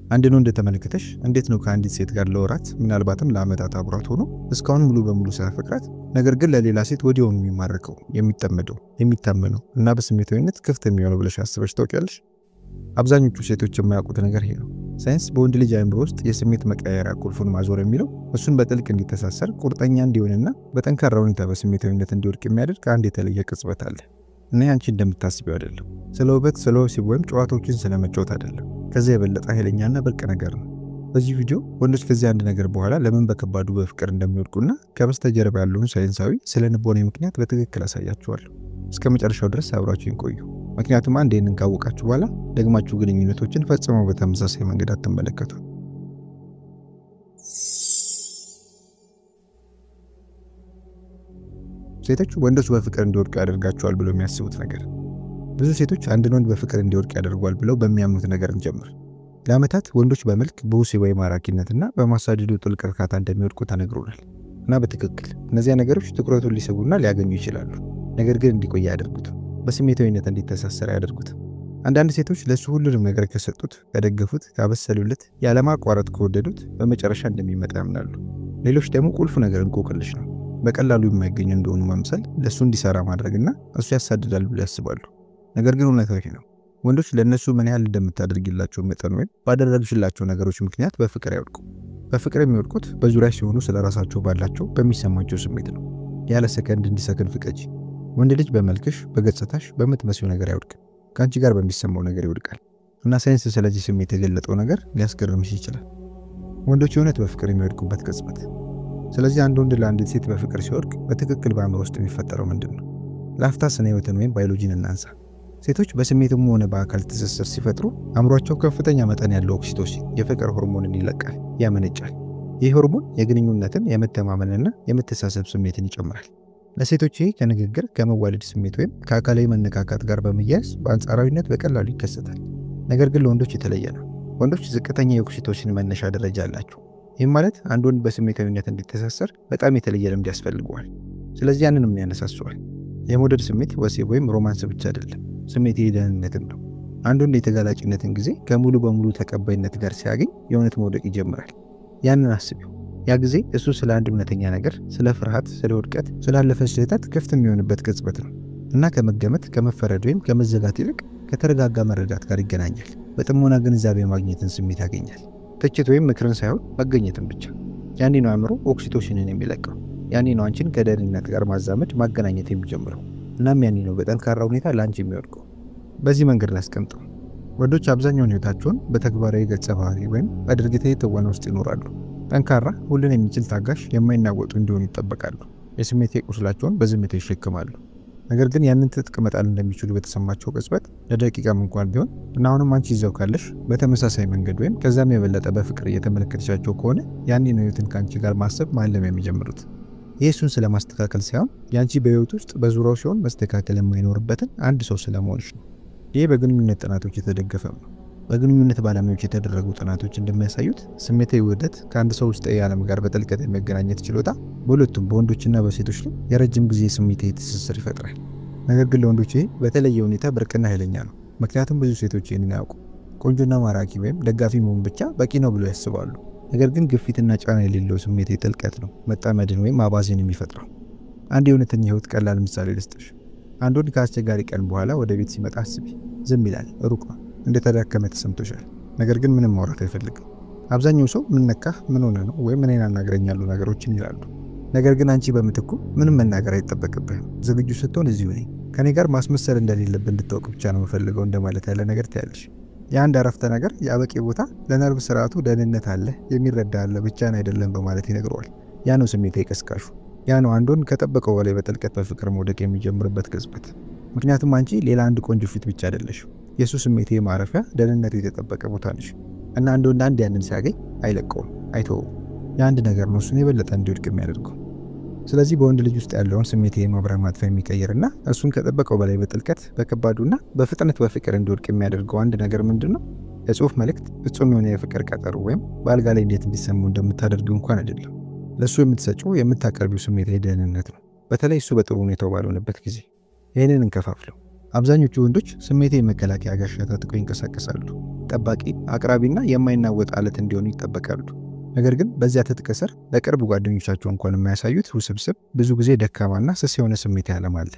አንድ ነው እንደተመለከተሽ እንዴት ነው ከአንዲት ሴት ጋር ለወራት ምናልባትም ለአመታት አብሯት ሆኖ እስካሁን ሙሉ በሙሉ ሳይፈቅራት ነገር ግን ለሌላ ሴት ወዲያውኑ የሚማረከው የሚጠመደው የሚታመነው እና በስሜታዊነት ክፍት የሚሆነው ብለሽ አስበሽ ታውቂያለሽ? አብዛኞቹ ሴቶች የማያውቁት ነገር ይሄ ነው። ሳይንስ በወንድ ልጅ አእምሮ ውስጥ የስሜት መቀየሪያ ቁልፉን ማዞር የሚለው እሱን በጥልቅ እንዲተሳሰር ቁርጠኛ እንዲሆንና በጠንካራ ሁኔታ በስሜታዊነት እንዲወድቅ የሚያደርግ አንድ የተለየ ቅጽበት አለ። እና ያንቺ እንደምታስቢው አይደለም። ስለ ውበት ስለ ወሲብ ወይም ጨዋታዎችን ስለመጫወት አይደለም። ከዚህ የበለጠ ኃይለኛና ብርቅ ነገር ነው። በዚህ ቪዲዮ ወንዶች ከዚህ አንድ ነገር በኋላ ለምን በከባዱ በፍቅር እንደሚወድቁና ከበስተጀርባ ያለውን ሳይንሳዊ ስለ ልቦናዊ ምክንያት በትክክል አሳያችኋለሁ። እስከ መጨረሻው ድረስ አብራችሁን ቆዩ። ምክንያቱም አንድ ይህንን ካወቃችሁ በኋላ ደግማችሁ ግንኙነቶችን ፈጽሞ በተመሳሳይ መንገድ አትመለከቱ። ሴቶች ወንዶች በፍቅር እንዲወድቁ ያደርጋቸዋል ብለው የሚያስቡት ነገር። ብዙ ሴቶች አንድ ወንድ በፍቅር እንዲወድቅ ያደርጓል ብለው በሚያምኑት ነገር እንጀምር። ለዓመታት ወንዶች በመልክ በወሲባዊ ማራኪነትና በማሳደዱ ጥልቅ እርካታ እንደሚወድቁ ተነግሮናል። እና በትክክል እነዚያ ነገሮች ትኩረቱን ሊስቡና ሊያገኙ ይችላሉ። ነገር ግን እንዲቆይ ያደርጉት፣ በስሜታዊነት እንዲተሳሰር ያደርጉት። አንዳንድ ሴቶች ለሱ ሁሉንም ነገር ከሰጡት፣ ከደገፉት፣ ካበሰሉለት፣ ያለማቋረጥ ከወደዱት በመጨረሻ እንደሚመጣ ያምናሉ። ሌሎች ደግሞ ቁልፉ ነገር እንቆቅልሽ ነው። በቀላሉ የማይገኝ እንደሆኑ መምሰል ለሱ እንዲሰራ ማድረግና እሱ ያሳድዳል ብለው ያስባሉ። ነገር ግን እውነታው ይሄ ነው። ወንዶች ለነሱ ምን ያህል እንደምታደርግላቸው መጠን ወይም ባደረግሽላቸው ነገሮች ምክንያት በፍቅር ያወድቁ። በፍቅር የሚወድቁት በዙሪያ ሲሆኑ ስለራሳቸው ባላቸው በሚሰማቸው ስሜት ነው። ያለ ሰከንድ እንዲሰክን ፍቀጂ። ወንድ ልጅ በመልክሽ፣ በገጽታሽ፣ በምትመስዩ ነገር አይወድቅም። ካንቺ ጋር በሚሰማው ነገር ይወድቃል። እና ሳይንስ ስለዚህ ስሜት የገለጠው ነገር ሊያስገርምሽ ይችላል። ወንዶች የእውነት በፍቅር የሚወድቁበት ቅጽበት። ስለዚህ አንድ ወንድ ለአንዲት ሴት በፍቅር ሲወድቅ በትክክል በአእምሮ ውስጥ የሚፈጠረው ምንድነው? ለአፍታ ስነ ህይወትን ወይም ባዮሎጂን እናንሳ። ሴቶች በስሜትም ሆነ በአካል ትስስር ሲፈጥሩ አእምሯቸው ከፍተኛ መጠን ያለው ኦክሲቶሲን የፍቅር ሆርሞንን ይለቃል፣ ያመነጫል። ይህ ሆርሞን የግንኙነትን፣ የመተማመንና የመተሳሰብ ስሜትን ይጨምራል። ለሴቶች ይህ ከንግግር ከመዋለድ ስሜት ወይም ከአካላዊ መነካካት ጋር በመያያዝ በአንጻራዊነት በቀላሉ ይከሰታል። ነገር ግን ለወንዶች የተለየ ነው። ወንዶች ዝቅተኛ የኦክሲቶሲን መነሻ ደረጃ አላቸው። ይህም ማለት አንድ ወንድ በስሜታዊነት እንዲተሳሰር በጣም የተለየ ልምድ ያስፈልገዋል። ስለዚህ ያንንም ያነሳሰዋል። የመውደድ ስሜት ወሲብ ወይም ሮማንስ ብቻ አይደለም፣ ስሜት የደህንነትም ነው። አንድ ወንድ የተጋላጭነትን ጊዜ ከሙሉ በሙሉ ተቀባይነት ጋር ሲያገኝ የእውነት መውደቅ ይጀምራል። ያንን አስቢው። ያ ጊዜ እሱ ስለ አንድ እውነተኛ ነገር፣ ስለ ፍርሃት፣ ስለ ውድቀት፣ ስላለፈ ስህተት ክፍት የሚሆንበት ቅጽበት ነው እና ከመገመት ከመፈረድ ወይም ከመዘጋት ይልቅ ከተረጋጋ መረዳት ጋር ይገናኛል። በጥሞና ግንዛቤ ማግኘትን ስሜት ያገኛል። ትችት ወይም ምክርን ሳይሆን መገኘትን ብቻ። ያኔ ነው አእምሮ ኦክሲቶሲንን የሚለቀው። ያኔ ነው አንቺን ከደህንነት ጋር ማዛመድ ማገናኘት የሚጀምረው። እናም ያኔ ነው በጠንካራ ሁኔታ ለአንቺ የሚወድቀው። በዚህ መንገድ ላስቀምጠው። ወንዶች አብዛኛውን ህይወታቸውን በተግባራዊ ገጸ ባህሪ ወይም በድርጊታዊ ትወና ውስጥ ይኖራሉ። ጠንካራ፣ ሁሉን የሚችል ታጋሽ፣ የማይናወጡ እንዲሆኑ ይጠበቃሉ። የስሜት ቁስላቸውን በዝምታ ይሸከማሉ። ነገር ግን ያንን ትጥቅ መጣል እንደሚችሉ በተሰማቸው ቅጽበት ለደቂቃም እንኳን ቢሆን እና አሁንም አንቺ ይዘው ካለሽ በተመሳሳይ መንገድ ወይም ከዛም የበለጠ በፍቅር እየተመለከተሻቸው ከሆነ ያኔ ነው ህይወትን ካንቺ ጋር ማሰብ ማለም የሚጀምሩት። ኢየሱስን ስለማስተካከል ሳይሆን ያንቺ በህይወት ውስጥ በዙሪያው ሲሆን መስተካከል የማይኖርበትን አንድ ሰው ስለመሆንሽ ነው። ይህ በግንኙነት ጥናቶች የተደገፈ ነው። በግንኙነት ባለሙያዎች የተደረጉ ጥናቶች እንደሚያሳዩት ስሜታዊ ውህደት ከአንድ ሰው ውስጣዊ ዓለም ጋር በጥልቀት የሚገናኘት ችሎታ በሁለቱም በወንዶችና በሴቶች ላይ የረጅም ጊዜ ስሜታዊ ትስስር ይፈጥራል። ነገር ግን ለወንዶች ይህ በተለየ ሁኔታ ብርቅና ኃይለኛ ነው። ምክንያቱም ብዙ ሴቶች ይህንን አያውቁ። ቆንጆና ማራኪ ወይም ደጋፊ መሆን ብቻ በቂ ነው ብለው ያስባሉ። ነገር ግን ግፊትና ጫና የሌለው ስሜታዊ ጥልቀት ነው መጣመድን ወይም አባዜን የሚፈጥረው። አንድ የእውነተኛ ህይወት ቀላል ምሳሌ ልስጥሽ። አንድ ወንድ ከአስቸጋሪ ቀን በኋላ ወደ ቤት ሲመጣ አስቢ። ዝም ይላል፣ ሩቅ ነው፣ እንደተዳከመ ተሰምቶሻል። ነገር ግን ምንም ማውራት አይፈልግም። አብዛኛው ሰው ምን ነካህ፣ ምን ሆነ ነው ወይም እኔን አናግረኝ ያሉ ነገሮችን ይላሉ። ነገር ግን አንቺ በምትኩ ምንም መናገር አይጠበቅብህም። ዝግጁ ስትሆን እዚሁ ነኝ፣ ከኔ ጋር ማስመሰል እንደሌለብህ እንድታውቅ ብቻ ነው የምፈልገው እንደማለት ያለ ነገር ታያለሽ። የአንድ አረፍተ ነገር ያበቂ ቦታ ለነርቭ ስርዓቱ ደህንነት አለ፣ የሚረዳ አለ፣ ብቻን አይደለም በማለት ይነግረዋል። ያ ነው ስሜታዊ ቀስቃሹ። ያ ነው አንድ ወንድ ከጠበቀው በላይ በጥልቀት በፍቅር መውደቅ የሚጀምርበት ቅጽበት። ምክንያቱም አንቺ ሌላ አንድ ቆንጆ ፊት ብቻ አይደለሽ፣ የሱ ስሜታዊ ማረፊያ፣ ደህንነት የተጠበቀ ቦታ ነሽ። እና አንድ ወንድ አንድ ያንን ሲያገኝ አይለቀውም፣ አይተውም። የአንድ ነገር ነው እሱን የበለጠ እንዲወድቅ የሚያደርገው። ስለዚህ በወንድ ልጅ ውስጥ ያለውን ስሜታዊ ማብሪያ ማጥፊያ የሚቀይርና እሱን ከጠበቀው በላይ በጥልቀት በከባዱና በፍጥነት በፍቅር እንዲወድቅ የሚያደርገው አንድ ነገር ምንድነው? የጽሁፍ መልእክት፣ ፍጹም የሆነ የፍቅር ቀጠሮ ወይም በአልጋ ላይ እንዴት እንዲሰማው እንደምታደርጊው እንኳን አይደለም። ለሱ የምትሰጪው የምታቀርቢው ስሜታዊ ደህንነት ነው። በተለይ እሱ በጥሩ ሁኔታው ባልሆነበት ጊዜ። ይህንን እንከፋፍለው። አብዛኞቹ ወንዶች ስሜታዊ መከላከያ ጋሻ ታጥቀው ይንቀሳቀሳሉ። ጠባቂ፣ አቅራቢና የማይናወጥ አለት እንዲሆኑ ይጠበቃሉ። ነገር ግን በዚያ ትጥቅ ስር ለቅርብ ጓደኞቻቸው እንኳን የማያሳዩት ውስብስብ፣ ብዙ ጊዜ ደካማና ስስ የሆነ ስሜት ዓለም አለ።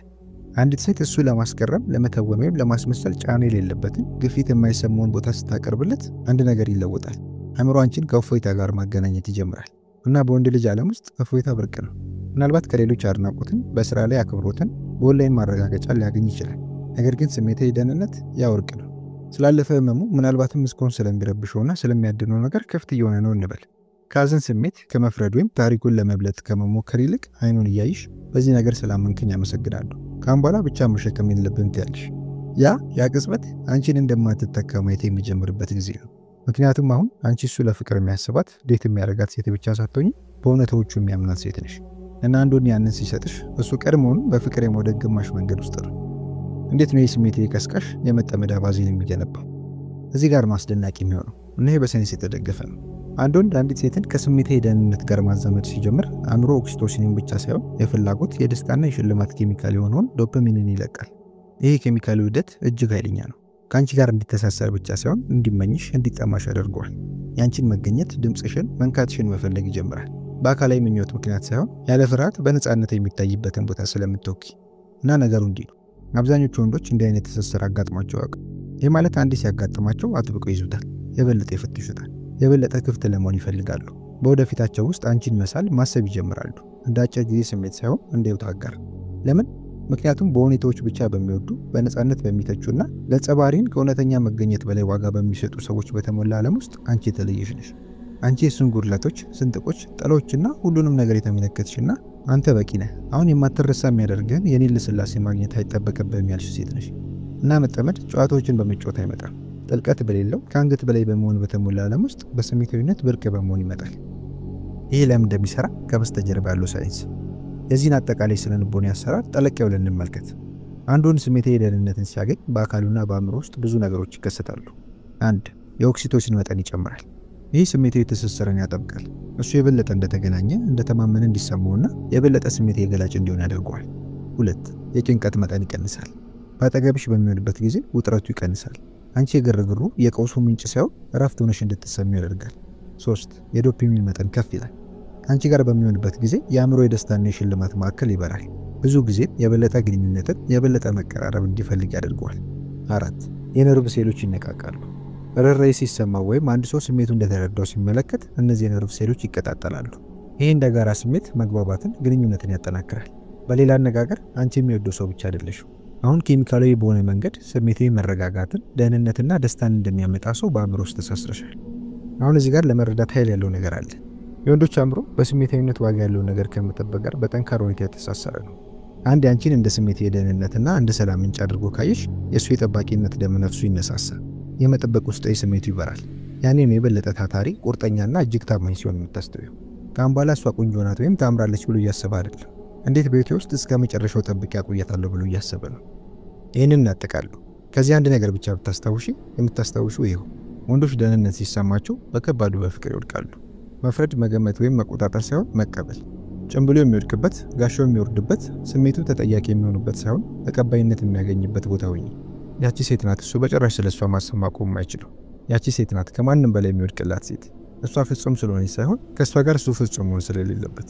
አንዲት ሴት እሱ ለማስቀረም፣ ለመተወን ወይም ለማስመሰል ጫና የሌለበትን ግፊት የማይሰማውን ቦታ ስታቀርብለት አንድ ነገር ይለወጣል። አእምሮ አንቺን ከእፎይታ ጋር ማገናኘት ይጀምራል እና በወንድ ልጅ ዓለም ውስጥ እፎይታ ብርቅ ነው። ምናልባት ከሌሎች አድናቆትን፣ በስራ ላይ አክብሮትን፣ በኦንላይን ማረጋገጫ ሊያገኝ ይችላል። ነገር ግን ስሜታዊ ደህንነት ያ ወርቅ ነው። ስላለፈ ህመሙ ምናልባትም እስካሁን ስለሚረብሸውና ስለሚያድነው ነገር ክፍት እየሆነ ነው እንበል። ከሐዘን ስሜት ከመፍረድ ወይም ታሪኩን ለመብለጥ ከመሞከር ይልቅ አይኑን እያይሽ በዚህ ነገር ስላመንከኝ አመሰግናለሁ፣ ካሁን በኋላ ብቻ መሸከም የለብህም ትያለሽ። ያ ቅጽበት አንቺን እንደማትተካ ማየት የሚጀምርበት ጊዜ ነው። ምክንያቱም አሁን አንቺ እሱ ለፍቅር የሚያስባት ዴት የሚያደርጋት ሴት ብቻ ሳትሆኚ በእውነታዎቹ የሚያምናት ሴት ነሽ። እና አንዱን ያንን ሲሰጥሽ እሱ ቀድሞውኑ በፍቅር የመውደቅ ግማሽ መንገድ ውስጥ ነው። እንዴት ነው የስሜት ቀስቃሽ የመጠመድ አባዜን የሚገነባው? እዚህ ጋር ማስደናቂ የሚሆነው እና ይሄ በሳይንስ የተደገፈ ነው። አንድ ወንድ አንዲት ሴትን ከስሜታዊ ደህንነት ጋር ማዛመድ ሲጀምር አእምሮ ኦክሲቶሲንን ብቻ ሳይሆን የፍላጎት የደስታና የሽልማት ኬሚካል የሆነውን ዶፓሚንን ይለቃል። ይሄ ኬሚካል ውህደት እጅግ ኃይለኛ ነው። ከአንቺ ጋር እንዲተሳሰር ብቻ ሳይሆን እንዲመኝሽ፣ እንዲጠማሽ ያደርገዋል። ያንቺን መገኘት፣ ድምፅሽን፣ መንካትሽን መፈለግ ይጀምራል። በአካላዊ ምኞት ምክንያት ሳይሆን ያለ ፍርሃት በነፃነት የሚታይበትን ቦታ ስለምትወኪ። እና ነገሩ እንዲህ ነው። አብዛኞቹ ወንዶች እንዲህ አይነት ትስስር አጋጥሟቸው ያውቃል። ይህ ማለት አንዴ ሲያጋጥማቸው አጥብቀው ይዙታል፣ የበለጠ ይፈትሹታል፣ የበለጠ ክፍት ለመሆን ይፈልጋሉ። በወደፊታቸው ውስጥ አንቺን መሳል ማሰብ ይጀምራሉ፣ እንደ አጭር ጊዜ ስሜት ሳይሆን እንደ ሕይወት አጋር። ለምን? ምክንያቱም በሁኔታዎች ብቻ በሚወዱ፣ በነፃነት በሚተቹና ገጸ ባህሪን ከእውነተኛ መገኘት በላይ ዋጋ በሚሰጡ ሰዎች በተሞላ ዓለም ውስጥ አንቺ የተለየሽ ነሽ። አንቺ የሱን ጉድለቶች፣ ስንጥቆች፣ ጠሎችና ሁሉንም ነገር የተመለከትሽና አንተ በቂ ነህ፣ አሁን የማትረሳ የሚያደርግህን የኔን ልስላሴ ማግኘት አይጠበቅብህም ያልሽ ሴት ነሽ። እና መጠመድ ጨዋታዎችን በመጫወት አይመጣም። ጥልቀት በሌለው ከአንገት በላይ በመሆን በተሞላ ዓለም ውስጥ በስሜታዊነት ብርቅ በመሆን ይመጣል። ይህ ለምን እንደሚሰራ ከበስተጀርባ ያለው ሳይንስ። የዚህን አጠቃላይ ስነ ልቦና አሰራር ጠለቅ ብለን እንመልከት። አንዱን ስሜታዊ ደህንነትን ሲያገኝ በአካሉና በአእምሮ ውስጥ ብዙ ነገሮች ይከሰታሉ። 1. የኦክሲቶሲን መጠን ይጨምራል። ይህ ስሜታዊ ትስስርን ያጠብቃል። እሱ የበለጠ እንደተገናኘ፣ እንደተማመነ እንዲሰማውና የበለጠ ስሜታዊ ገላጭ እንዲሆን ያደርገዋል። 2. የጭንቀት መጠን ይቀንሳል። በአጠገብሽ በሚሆንበት ጊዜ ውጥረቱ ይቀንሳል። አንቺ የግርግሩ የቀውሱ ምንጭ ሳይሆን እረፍት ሆነሽ እንድትሰሚ ያደርጋል። 3. የዶፓሚን መጠን ከፍ ይላል። አንቺ ጋር በሚሆንበት ጊዜ የአእምሮ የደስታና የሽልማት ማዕከል ይበራል። ብዙ ጊዜ የበለጠ ግንኙነትን፣ የበለጠ መቀራረብ እንዲፈልግ ያደርገዋል። 4. የነርቭ ሴሎች ይነቃቃሉ። ርኅራኄ ሲሰማው ወይም አንድ ሰው ስሜቱ እንደተረዳው ሲመለከት እነዚህ የነርቭ ሴሎች ይቀጣጠላሉ። ይህ እንደ ጋራ ስሜት መግባባትን፣ ግንኙነትን ያጠናክራል። በሌላ አነጋገር አንቺ የሚወደው ሰው ብቻ አይደለሽም። አሁን ኬሚካላዊ በሆነ መንገድ ስሜታዊ መረጋጋትን፣ ደህንነትና ደስታን እንደሚያመጣ ሰው በአእምሮ ውስጥ ተሳስረሻል። አሁን እዚህ ጋር ለመረዳት ኃይል ያለው ነገር አለ። የወንዶች አእምሮ በስሜታዊነት ዋጋ ያለው ነገር ከመጠበቅ ጋር በጠንካራ ሁኔታ የተሳሰረ ነው። አንድ ያንቺን እንደ ስሜታዊ ደህንነትና እንደ ሰላም ምንጭ አድርጎ ካየሽ የእሱ የጠባቂነት ደም ነፍሱ ይነሳሳል። የመጠበቅ ውስጣዊ ስሜቱ ይበራል። ያኔም የበለጠ ታታሪ፣ ቁርጠኛና እጅግ ታማኝ ሲሆን የምታስተውየው። ከአሁን በኋላ እሷ ቆንጆ ናት ወይም ታምራለች ብሎ እያሰበ አይደለም። እንዴት በቤቴ ውስጥ እስከ መጨረሻው ጠብቄ አቆያታለሁ ብሎ እያሰበ ነው። ይህንን እናጠቃሉ። ከዚህ አንድ ነገር ብቻ የምታስታውሹ ይኸው፣ ወንዶች ደህንነት ሲሰማቸው በከባዱ በፍቅር ይወድቃሉ። መፍረድ፣ መገመት ወይም መቆጣጠር ሳይሆን መቀበል። ጭንብሎ የሚወድቅበት፣ ጋሻው የሚወርድበት፣ ስሜቱ ተጠያቂ የሚሆኑበት ሳይሆን ተቀባይነት የሚያገኝበት ቦታ ሁኚ። ያቺ ሴት ናት እሱ በጭራሽ ስለሷ ማሰብ ማቆም የማይችለው። ያቺ ሴት ናት ከማንም በላይ የሚወድቅላት ሴት። እሷ ፍጹም ስለሆነች ሳይሆን ከእሷ ጋር እሱ ፍጹም መሆን ስለሌለበት።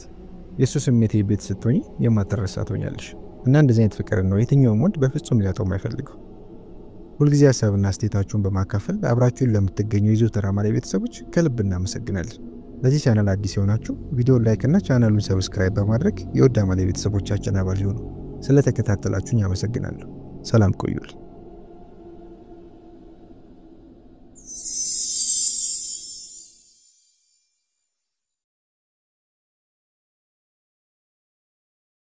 የእሱ ስሜታዊ ቤት ስትሆኚ የማትረሳ ትሆኛለሽ። እና እንደዚህ አይነት ፍቅር ነው የትኛውም ወንድ በፍጹም ሊያጣው የማይፈልገው። ሁልጊዜ ሀሳብና አስተያየታችሁን በማካፈል አብራችሁን ለምትገኙ የዘወትር አማላይ ቤተሰቦች ከልብ እናመሰግናለን። ለዚህ ቻናል አዲስ የሆናችሁ ቪዲዮን ላይክ እና ቻናሉን ሰብስክራይብ በማድረግ የውድ አማላይ ቤተሰቦቻችን አባል ይሁኑ። ስለተከታተላችሁኝ አመሰግናለሁ። ሰላም ቆዩልኝ።